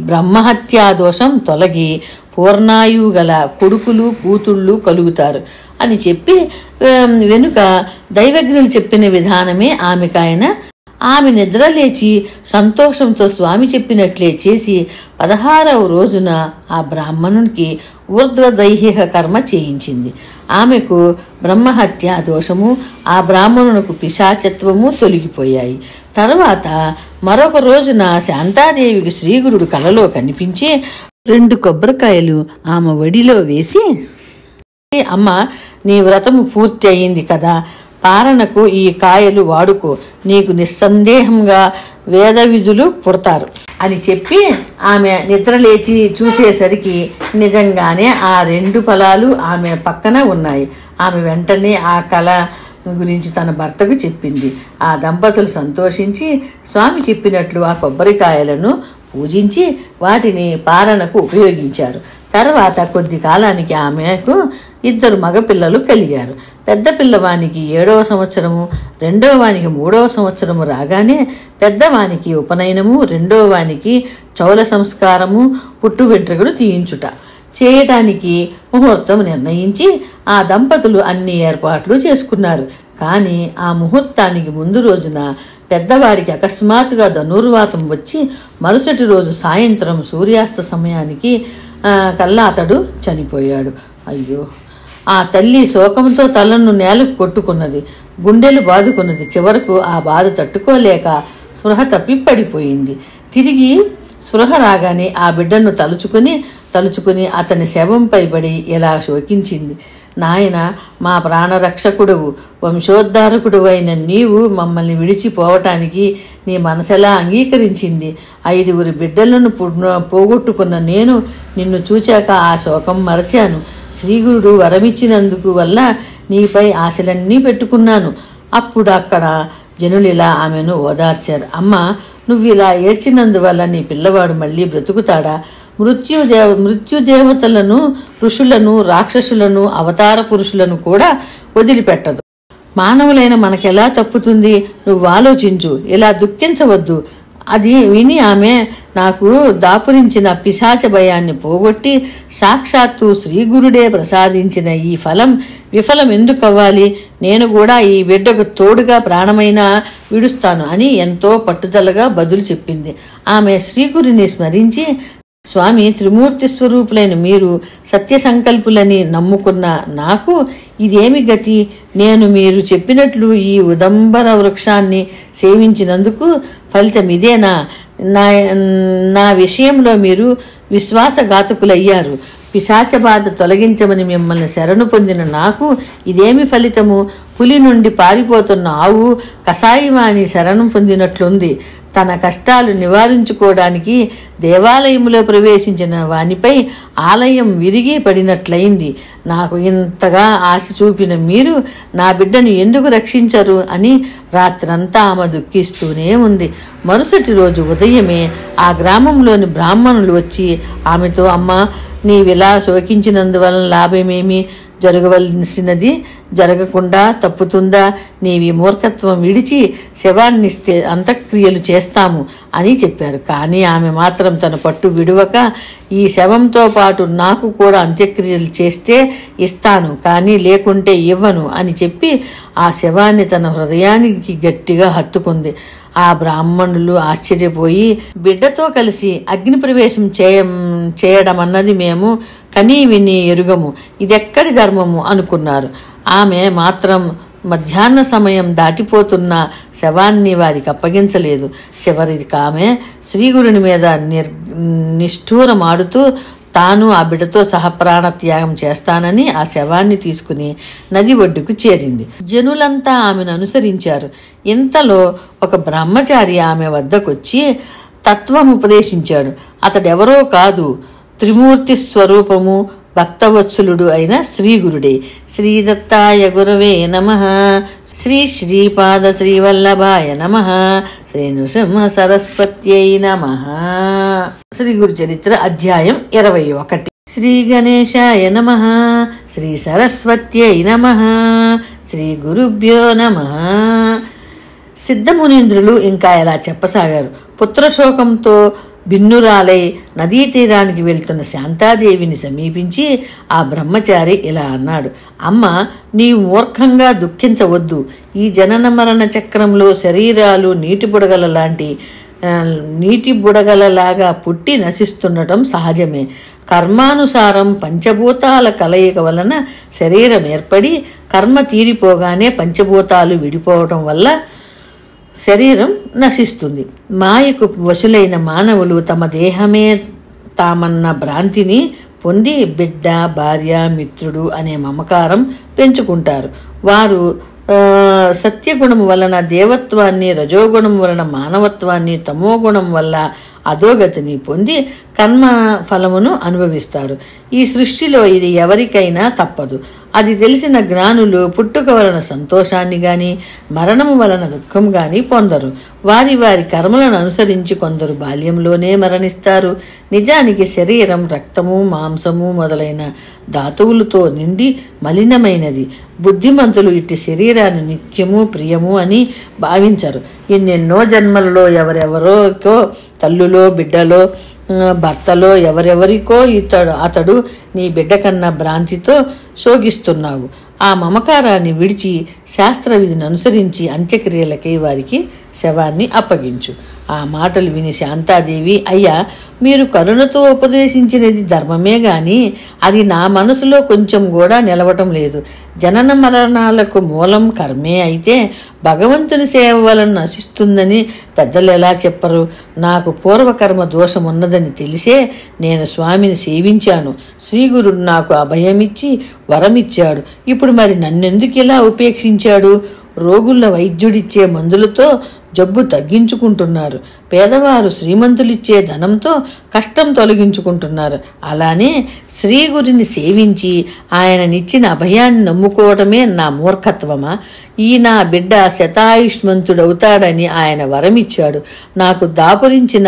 బ్రహ్మహత్యా దోషం తొలగి పూర్ణాయువు గల కొడుకులు కూతుళ్ళు కలుగుతారు అని చెప్పి వెనుక దైవజ్ఞులు చెప్పిన విధానమే ఆమె నిద్ర లేచి సంతోషంతో స్వామి చెప్పినట్లే చేసి 16వ రోజున ఆ బ్రాహ్మణునికి ఊర్ధ్వదైహిక కర్మ చేయించింది. ఆమెకు బ్రహ్మహత్యా దోషము, ఆ బ్రాహ్మణునికి పిశాచత్వము తొలగిపోయాయి. తర్వాత మరొక రోజున శాంతాదేవికి శ్రీగురుడు కలలో కనిపించి 2 కొబ్బరికాయలు ఆమె ఒడిలో వేసి, అమ్మ, నీ వ్రతము పూర్తి అయింది కదా, పారణకు ఈ కాయలు వాడుకో, నీకు నిస్సందేహంగా వేద విధులు పుడతారు అని చెప్పి ఆమె నిద్రలేచి చూసేసరికి నిజంగానే ఆ 2 ఫలాలు ఆమె పక్కన ఉన్నాయి. ఆమె వెంటనే ఆ కళ గురించి తన భర్తకు చెప్పింది. ఆ దంపతులు సంతోషించి స్వామి చెప్పినట్లు ఆ కొబ్బరికాయలను పూజించి వాటిని పారణకు ఉపయోగించారు. తర్వాత కొద్ది కాలానికి ఆమెకు 2 మగపిల్లలు కలిగారు. పెద్ద పిల్లవానికి 7వ సంవత్సరము, రెండవ వానికి 3వ సంవత్సరము రాగానే పెద్దవానికి ఉపనయనము, రెండవ వానికి చౌల సంస్కారము, పుట్టు వెంట్రుకలు తీయించుట చేయటానికి ముహూర్తం నిర్ణయించి ఆ దంపతులు అన్ని ఏర్పాట్లు చేసుకున్నారు. కానీ ఆ ముహూర్తానికి ముందు రోజున పెద్దవాడికి అకస్మాత్తుగా ధనుర్వాతం వచ్చి మరుసటి రోజు సాయంత్రం సూర్యాస్త సమయానికి కల్లా అతడు చనిపోయాడు. అయ్యో! ఆ తల్లి శోకంతో తలను నేలకు కొట్టుకున్నది, గుండెలు బాదుకున్నది. చివరకు ఆ బాధ తట్టుకోలేక స్పృహ తప్పి పడిపోయింది. తిరిగి స్పృహ రాగానే ఆ బిడ్డను తలుచుకుని అతని శవంపై పడి ఇలా శోకించింది. నాయన, మా ప్రాణరక్షకుడువు, వంశోద్ధారకుడు అయిన నీవు మమ్మల్ని విడిచిపోవటానికి నీ మనసెలా అంగీకరించింది? 5 బిడ్డలను పోగొట్టుకున్న నేను నిన్ను చూచాక ఆ శోకం మరచాను. శ్రీగురుడు వరమిచ్చినందుకు వల్ల నీపై ఆశలన్నీ పెట్టుకున్నాను. అప్పుడు అక్కడ జనులిలా ఆమెను ఓదార్చారు. అమ్మ, నువ్వు ఇలా ఏడ్చినందువల్ల నీ పిల్లవాడు మళ్ళీ బ్రతుకుతాడా? మృత్యుదేవతలను, ఋషులను, రాక్షసులను, అవతార పురుషులను కూడా వదిలిపెట్టదు. మానవులైన మనకెలా తప్పుతుంది? నువ్వు ఆలోచించు, ఇలా దుఃఖించవద్దు. అది విని ఆమె, నాకు దాపురించిన పిశాచ భయాన్ని పోగొట్టి సాక్షాత్తు శ్రీగురుడే ప్రసాదించిన ఈ ఫలం విఫలం ఎందుకు అవ్వాలి? నేను కూడా ఈ బిడ్డకు తోడుగా ప్రాణమైనా విడుస్తాను అని ఎంతో పట్టుదలగా బదులు చెప్పింది. ఆమె శ్రీగురుని స్మరించి, స్వామి, త్రిమూర్తి స్వరూపులైన మీరు సత్య సంకల్పులని నమ్ముకున్న నాకు ఇదేమి గతి? నేను మీరు చెప్పినట్లు ఈ ఉదంబర వృక్షాన్ని సేవించినందుకు ఫలితం ఇదేనా? నా విషయంలో మీరు విశ్వాసఘాతకులయ్యారు. పిశాచ బాధ తొలగించమని మిమ్మల్ని శరణు పొందిన నాకు ఇదేమి ఫలితము? పులి నుండి పారిపోతున్న ఆవు కసాయివాణి శరణం పొందినట్లుంది. తన కష్టాలు నివారించుకోవడానికి దేవాలయంలో ప్రవేశించిన వానిపై ఆలయం విరిగి పడినట్లయింది. నాకు ఇంతగా ఆశ చూపిన మీరు నా బిడ్డను ఎందుకు రక్షించరు అని రాత్రంతా ఆమె దుఃఖిస్తూనే ఉంది. మరుసటి రోజు ఉదయమే ఆ గ్రామంలోని బ్రాహ్మణులు వచ్చి ఆమెతో, అమ్మ, నీవిలా శోకించినందువలన లాభమేమి? జరగవలసినది జరగకుండా తప్పుతుందా? నీవి మూర్ఖత్వం విడిచి శవాన్నిస్తే అంత్యక్రియలు చేస్తాము అని చెప్పారు. కానీ ఆమె మాత్రం తన పట్టు విడువక, ఈ శవంతో పాటు నాకు కూడా అంత్యక్రియలు చేస్తే ఇస్తాను, కానీ లేకుంటే ఇవ్వను అని చెప్పి ఆ శవాన్ని తన హృదయానికి గట్టిగా హత్తుకుంది. ఆ బ్రాహ్మణులు ఆశ్చర్యపోయి, బిడ్డతో కలిసి అగ్ని ప్రవేశం చేయడం అన్నది మేము కనీ విని ఎరుగము, ఇదెక్కడి ధర్మము అనుకున్నారు. ఆమె మాత్రం మధ్యాహ్న సమయం దాటిపోతున్న శవాన్ని వారికి అప్పగించలేదు. చివరికి ఆమె శ్రీగురుని మీద నిష్ఠూరమాడుతూ తాను ఆ బిడ్డతో సహా ప్రాణత్యాగం చేస్తానని ఆ శవాన్ని తీసుకుని నది ఒడ్డుకు చేరింది. జనులంతా ఆమెను అనుసరించారు. ఇంతలో ఒక బ్రహ్మచారి ఆమె వద్దకొచ్చి తత్వం ఉపదేశించాడు. అతడెవరో కాదు, త్రిమూర్తి స్వరూపము భక్తవత్సలుడు అయిన శ్రీగురుడే. శ్రీదత్తాయ గురవే నమః, శ్రీ శ్రీపాద శ్రీవల్లభాయ నమః, శ్రీ నృసింహ సరస్వత్యై నమః. శ్రీ గురు చరిత్ర అధ్యాయం 21. శ్రీ గణేశాయ నమః, శ్రీ సరస్వత్యై నమః, శ్రీ గురుభ్యో నమః. సిద్ధమునీంద్రులు ఇంకా ఇలా చెప్పసాగారు. పుత్రశోకంతో భిన్నురాలై నదీ తీరానికి వెళ్తున్న శాంతాదేవిని సమీపించి ఆ బ్రహ్మచారి ఇలా అన్నాడు, అమ్మ, నీవు మూర్ఖంగా దుఃఖించవద్దు. ఈ జనన మరణ చక్రంలో శరీరాలు నీటి బుడగలలాగా పుట్టి నశిస్తుండటం సహజమే. కర్మానుసారం పంచభూతాల కలయిక వలన శరీరం ఏర్పడి కర్మ తీరిపోగానే పంచభూతాలు విడిపోవటం వల్ల శరీరం నశిస్తుంది. మాయకు వశులైన మానవులు తమ దేహమే తామన్న భ్రాంతిని పొంది బిడ్డ, భార్య, మిత్రుడు అనే మమకారం పెంచుకుంటారు. వారు సత్యగుణం వలన దేవత్వాన్ని, రజోగుణం వలన మానవత్వాన్ని, తమోగుణం వల్ల అధోగతిని పొంది కర్మ ఫలమును అనుభవిస్తారు. ఈ సృష్టిలో ఇది ఎవరికైనా తప్పదు. అది తెలిసిన జ్ఞానులు పుట్టుక వలన సంతోషాన్ని గాని మరణము వలన దుఃఖం గాని పొందరు. వారి వారి కర్మలను అనుసరించి కొందరు బాల్యంలోనే మరణిస్తారు. నిజానికి శరీరం రక్తము, మాంసము మొదలైన ధాతువులతో నిండి మలినమైనది. బుద్ధిమంతులు ఇట్టి శరీరాన్ని నిత్యము ప్రియము అని భావించరు. ఎన్నెన్నో జన్మలలో ఎవరెవరికో తల్లులో, బిడ్డలో, భర్తలో ఎవరెవరికో అతడు నీ బిడ్డ కన్నా భ్రాంతితో శోగిస్తున్నావు. ఆ మమకారాన్ని విడిచి శాస్త్ర విధిని అనుసరించి అంత్యక్రియలకై వారికి శవాన్ని అప్పగించు. ఆ మాటలు విని శాంతాదేవి, అయ్యా, మీరు కరుణతో ఉపదేశించినది ధర్మమే గాని అది నా మనసులో కొంచెం కూడా నిలవటం లేదు. జనన మరణాలకు మూలం కర్మే అయితే భగవంతుని సేవ వలన నశిస్తుందని పెద్దలు ఎలా చెప్పరు? నాకు పూర్వకర్మ దోషం ఉన్నదని తెలిసే నేను స్వామిని సేవించాను. శ్రీగురుడు నాకు అభయమిచ్చి వరమిచ్చాడు. ఇప్పుడు మరి నన్నెందుకు ఇలా ఉపేక్షించాడు? రోగుల వైద్యుడిచ్చే మందులతో జబ్బు తగ్గించుకుంటున్నారు. పేదవారు శ్రీమంతులిచ్చే ధనంతో కష్టం తొలగించుకుంటున్నారు. అలానే శ్రీగురిని సేవించి ఆయననిచ్చిన అభయాన్ని నమ్ముకోవడమే నా మూర్ఖత్వమా? ఈ నా బిడ్డ శతాయుష్మంతుడవుతాడని ఆయన వరమిచ్చాడు. నాకు దాపురించిన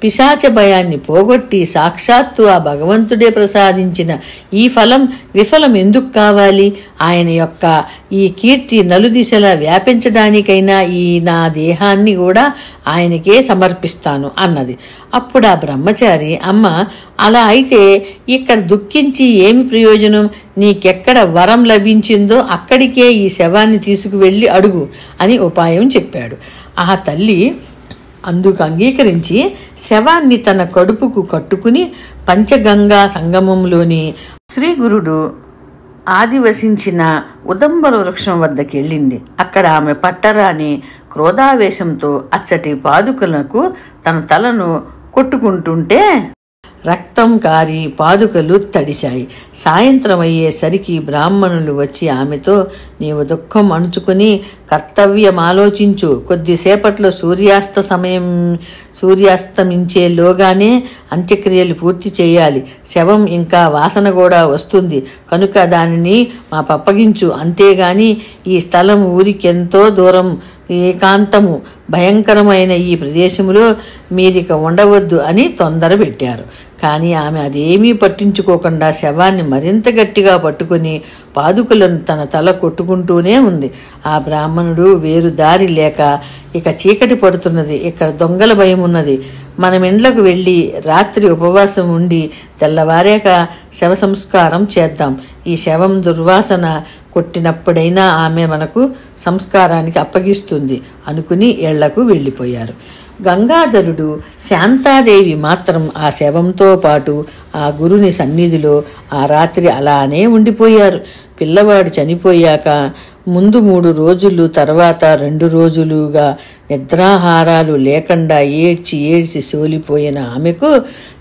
పిశాచ భయాన్ని పోగొట్టి సాక్షాత్తు ఆ భగవంతుడే ప్రసాదించిన ఈ ఫలం విఫలం ఎందుకు కావాలి? ఆయన యొక్క ఈ కీర్తి నలుదిశలా వ్యాపించడానికైనా ఈ నా దేహాన్ని కూడా ఆయనకే సమర్పిస్తాను అన్నది. అప్పుడు ఆ బ్రహ్మచారి, అమ్మ, అలా అయితే ఇక్కడ దుఃఖించి ఏమి ప్రయోజనం? నీకెక్కడ వరం లభించిందో అక్కడికే ఈ శవాన్ని తీసుకువెళ్ళి అడుగు అని ఉపాయం చెప్పాడు. ఆ తల్లి అందుకు అంగీకరించి శవాన్ని తన కడుపుకు కట్టుకుని పంచగంగా సంగమంలోని శ్రీగురుడు ఆదివసించిన ఉదంబర వృక్షం వద్దకు వెళ్ళింది. అక్కడ ఆమె పట్టరాని క్రోధావేశంతో అచ్చటి పాదుకలకు తన తలను కొట్టుకుంటుంటే రక్త రక్తం కారి పాదుకలు తడిశాయి. సాయంత్రం అయ్యేసరికి బ్రాహ్మణులు వచ్చి ఆమెతో, నీవు దుఃఖం అణుచుకుని కర్తవ్యం ఆలోచించు. కొద్దిసేపట్లో సూర్యాస్తమించేలోగానే అంత్యక్రియలు పూర్తి చేయాలి. శవం ఇంకా వాసన కూడా వస్తుంది కనుక దానిని మాపప్పగించు. అంతేగాని ఈ స్థలం ఊరికెంతో దూరం, ఏకాంతము, భయంకరమైన ఈ ప్రదేశంలో మీరిక ఉండవద్దు అని తొందర పెట్టారు. కానీ ఆమె అదేమీ పట్టించుకోకుండా శవాన్ని మరింత గట్టిగా పట్టుకుని పాదుకలను తన తల కొట్టుకుంటూనే ఉంది. ఆ బ్రాహ్మణుడు వేరు దారి లేక, ఇక చీకటి పడుతున్నది, ఇక్కడ దొంగల భయం ఉన్నది, మనం ఇండ్లకు వెళ్ళి రాత్రి ఉపవాసం ఉండి తెల్లవారాక శవ సంస్కారం చేద్దాం. ఈ శవం దుర్వాసన కొట్టినప్పుడైనా ఆమె మనకు సంస్కారానికి అప్పగిస్తుంది అనుకుని ఇళ్లకు వెళ్ళిపోయారు. గంగాధరుడు, శాంతాదేవి మాత్రం ఆ శవంతో పాటు ఆ గురుని సన్నిధిలో ఆ రాత్రి అలానే ఉండిపోయారు. పిల్లవాడు చనిపోయాక ముందు 3 రోజులు, తర్వాత 2 రోజులుగా నిద్రాహారాలు లేకుండా ఏడ్చి సోలిపోయిన ఆమెకు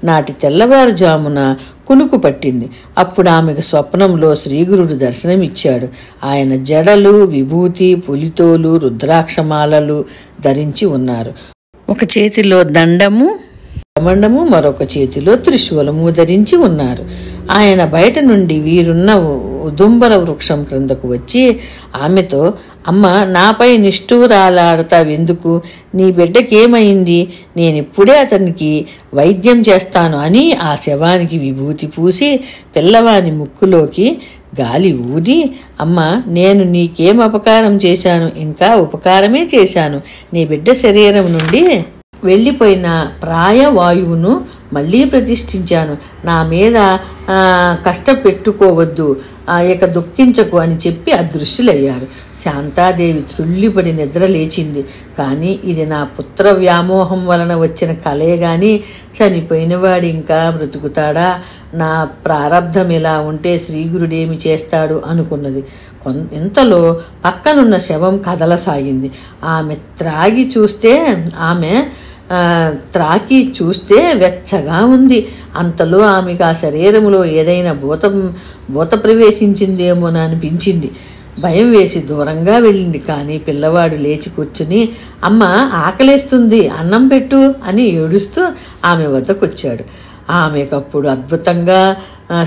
నాటి తెల్లవారుజామున కునుకు పట్టింది. అప్పుడు ఆమెకు స్వప్నంలో శ్రీగురుడు దర్శనమిచ్చాడు. ఆయన జడలు, విభూతి, పులితోలు, రుద్రాక్షమాలలు ధరించి ఉన్నారు. ఒక చేతిలో దండము, కమండము, మరొక చేతిలో త్రిశూలము ధరించి ఉన్నారు. ఆయన బయట నుండి వీరున్న ఉదుంబర వృక్షం క్రిందకు వచ్చి ఆమెతో, అమ్మ, నాపై నిష్ఠూరాలాడతావెందుకు? నీ బిడ్డకేమైంది? నేనిప్పుడే అతనికి వైద్యం చేస్తాను అని ఆ శవానికి విభూతి పూసి పిల్లవాని ముక్కులోకి గాలి ఊది, అమ్మ, నేను నీకేం అపకారం చేశాను? ఇంకా ఉపకారమే చేశాను. నీ బిడ్డ శరీరం నుండి వెళ్ళిపోయిన ప్రాయవాయువును మళ్ళీ ప్రతిష్ఠించాను. నా మీద కష్టపెట్టుకోవద్దు, ఇక దుఃఖించకు అని చెప్పి అదృశ్యులయ్యారు. శాంతాదేవి త్రుళ్ళిపడి నిద్ర లేచింది. కానీ ఇది నా పుత్ర వ్యామోహం వలన వచ్చిన కలే గాని చనిపోయినవాడు ఇంకా బ్రతుకుతాడా? నా ప్రారబ్ధం ఇలా ఉంటే శ్రీగురుడేమి చేస్తాడు అనుకున్నది. ఇంతలో పక్కనున్న శవం కదలసాగింది. ఆమె త్రాకి చూస్తే వెచ్చగా ఉంది. అంతలో ఆమెకు ఆ శరీరంలో ఏదైనా భూత ప్రవేశించిందేమోనని అనిపించింది. భయం వేసి దూరంగా వెళ్ళింది. కానీ పిల్లవాడు లేచి కూర్చుని, అమ్మ, ఆకలేస్తుంది, అన్నం పెట్టు అని ఏడుస్తూ ఆమె వద్దకొచ్చాడు. ఆమెకప్పుడు అద్భుతంగా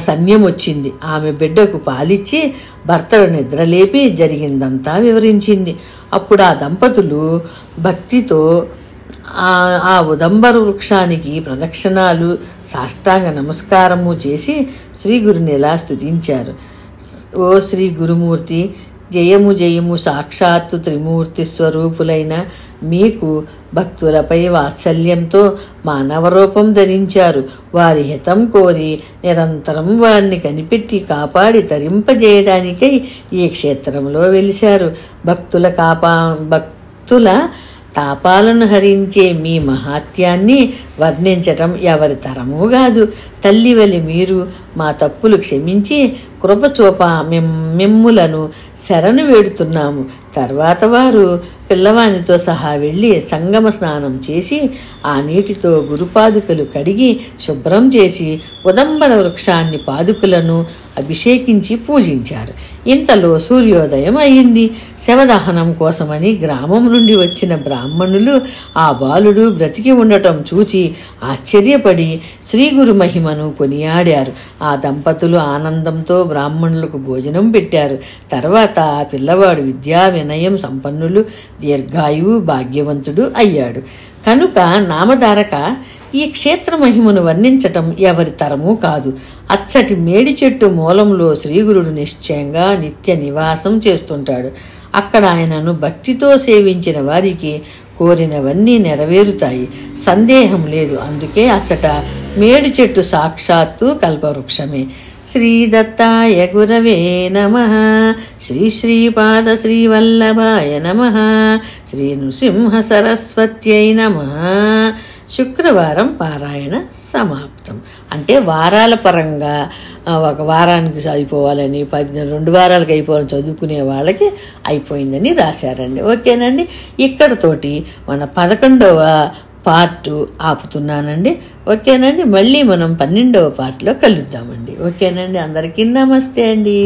సన్యం వచ్చింది. ఆమె బిడ్డకు పాలిచ్చి భర్తను నిద్రలేపి జరిగిందంతా వివరించింది. అప్పుడు ఆ దంపతులు భక్తితో ఆ ఉదంబర వృక్షానికి ప్రదక్షిణాలు, సాష్టాంగ నమస్కారము చేసి శ్రీగురుని ఎలా స్తుతించారు. ఓ శ్రీ గురుమూర్తి, జయము జయము, సాక్షాత్తు త్రిమూర్తి స్వరూపులైన మీకు భక్తులపై వాత్సల్యంతో మానవ రూపం ధరించారు. వారి హితం కోరి నిరంతరం వారిని కనిపెట్టి కాపాడి తరింపజేయడానికై ఈ క్షేత్రంలో వెలిశారు. భక్తుల తాపాలను హరించే మీ మహాత్యాన్ని వర్ణించటం ఎవరి తరమూ కాదు. తల్లివలి మీరు మా తప్పులు క్షమించి కృపచూప మిమ్ములను శరణు వేడుతున్నాము. తర్వాత వారు పిల్లవానితో సహా వెళ్ళి సంగమ స్నానం చేసి ఆ నీటితో గురుపాదుకలు కడిగి శుభ్రం చేసి ఉదంబర వృక్షాన్ని పాదుకలను అభిషేకించి పూజించారు. ఇంతలో సూర్యోదయం అయింది. శవదహనం కోసమని గ్రామం నుండి వచ్చిన బ్రాహ్మణులు ఆ బాలుడు బ్రతికి ఉండటం చూచి ఆశ్చర్యపడి శ్రీగురు మహిమను కొనియాడారు. ఆ దంపతులు ఆనందంతో బ్రాహ్మణులకు భోజనం పెట్టారు. తర్వాత ఆ పిల్లవాడు విద్యా వినయం సంపన్నులు, దీర్ఘాయువు, భాగ్యవంతుడు అయ్యాడు. కనుక నామధారక ఈ క్షేత్ర మహిమను వర్ణించటం ఎవరి తరమూ కాదు. అచ్చటి మేడి చెట్టు మూలంలో శ్రీగురుడు నిశ్చయంగా నిత్య నివాసం చేస్తుంటాడు. అక్కడ ఆయనను భక్తితో సేవించిన వారికి కోరినవన్నీ నెరవేరుతాయి, సందేహం లేదు. అందుకే అచ్చట మేడి చెట్టు సాక్షాత్తు కల్పవృక్షమే. శ్రీదత్తాయ గురవే నమః. శ్రీపాద శ్రీవల్లభాయ నమః. శ్రీ నృసింహ సరస్వత్యై నమః. శుక్రవారం పారాయణ సమాప్తం. అంటే వారాల పరంగా ఒక వారానికి అయిపోవాలని 2 వారాలకు అయిపోవాలని చదువుకునే వాళ్ళకి అయిపోయిందని రాశారండి. ఓకేనండి. ఇక్కడతోటి మన 11వ పార్ట్ ఆపుతున్నానండి. ఓకేనండి, మళ్ళీ మనం 12వ పార్ట్లో కలుద్దామండి. ఓకేనండి, అందరికీ నమస్తే అండి.